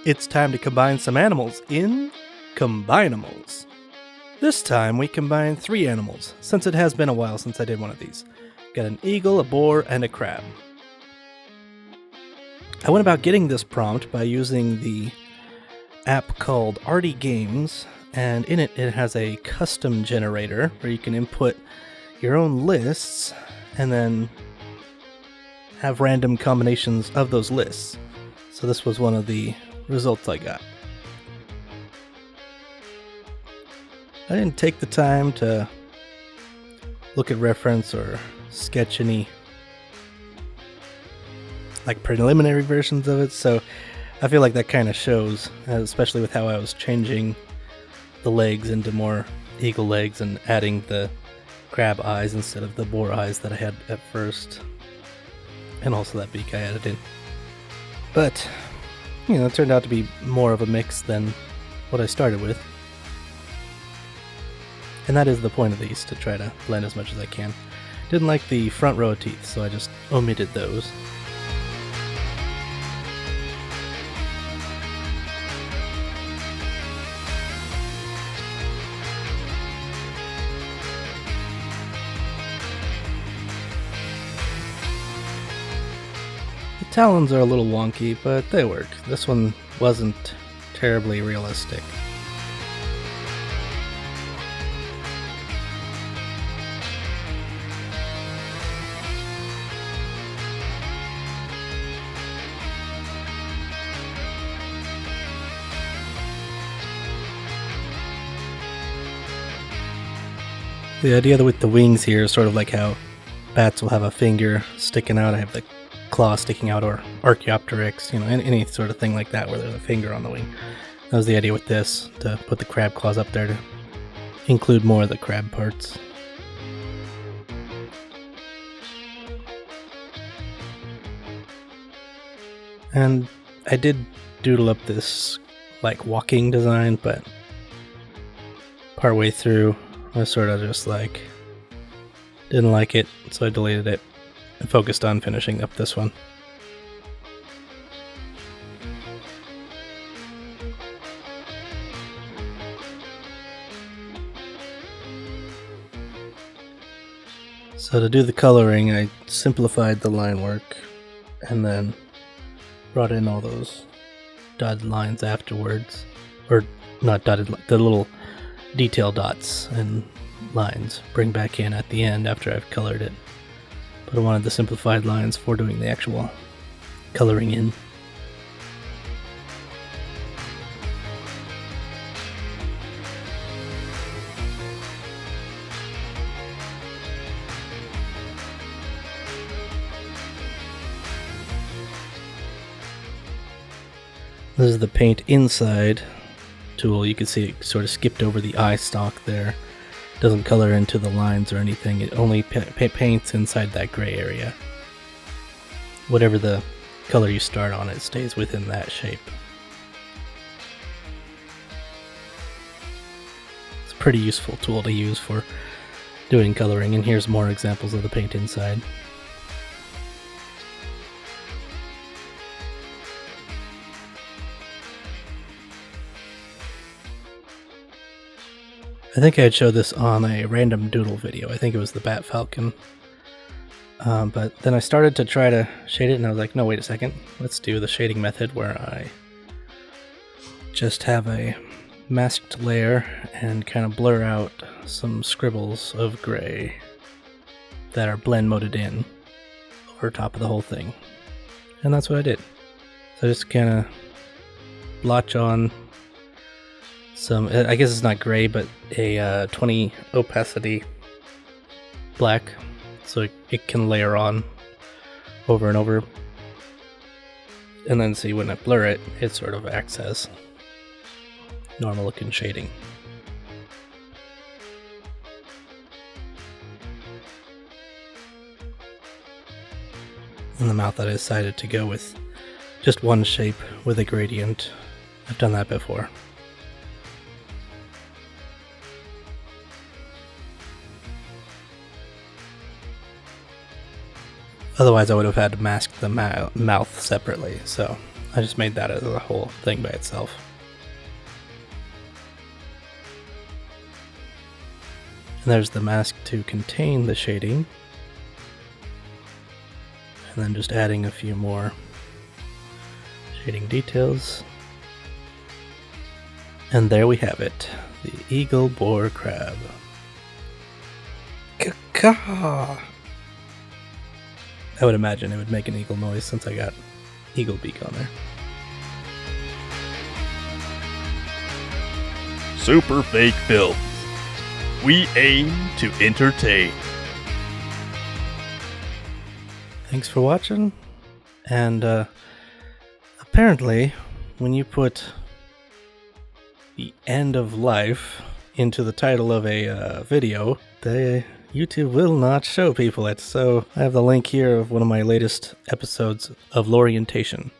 It's time to combine some animals in Combinimals. This time we combine 3 animals, since it has been a while since I did one of these. Got an eagle, a boar, and a crab. I went about getting this prompt by using the app called Arty Games, and in it has a custom generator where you can input your own lists and then have random combinations of those lists. So this was one of the results I got. I didn't take the time to look at reference or sketch any preliminary versions of it, so I feel like that kind of shows, especially with how I was changing the legs into more eagle legs and adding the crab eyes instead of the boar eyes that I had at first, and also that beak I added in. But it turned out to be more of a mix than what I started with. And that is the point of these, to try to blend as much as I can. Didn't like the front row of teeth, so I just omitted those. The talons are a little wonky, but they work. This one wasn't terribly realistic. The idea with the wings here is sort of like how bats will have a finger sticking out. I have the claw sticking out, or Archaeopteryx, any sort of thing like that where there's a finger on the wing. That was the idea with this, to put the crab claws up there to include more of the crab parts. And I did doodle up this walking design, but partway through I sort of just didn't like it, so I deleted it and focused on finishing up this one. So to do the coloring, I simplified the line work and then brought in all those dotted lines afterwards, or not dotted, the little detail dots and lines bring back in at the end after I've colored it. But I wanted the simplified lines for doing the actual coloring in. This is the paint inside tool. You can see it sort of skipped over the eye stalk there. Doesn't color into the lines or anything. It only paints inside that gray area. Whatever the color you start on, it stays within that shape. It's a pretty useful tool to use for doing coloring, and here's more examples of the paint inside. I think I had showed this on a random doodle video. I think it was the Bat Falcon. But then I started to try to shade it, and I was like, no, wait a second. Let's do the shading method where I just have a masked layer and kind of blur out some scribbles of gray that are blend moded in over top of the whole thing. And that's what I did. So I just kind of blotch on some, I guess it's not gray, but a 20 opacity black, so it can layer on over and over. And then see, when I blur it, it sort of acts as normal looking shading. In the mouth, I decided to go with just one shape with a gradient. I've done that before. Otherwise, I would have had to mask the mouth separately, so I just made that as a whole thing by itself. And there's the mask to contain the shading. And then just adding a few more shading details. And there we have it, the EagleBoarCrab. Caw! I would imagine it would make an eagle noise since I got eagle beak on there. Super Fake Films. We aim to entertain. Thanks for watching, and apparently when you put the end of life into the title of a video, YouTube will not show people it. So I have the link here of one of my latest episodes of Lorientation.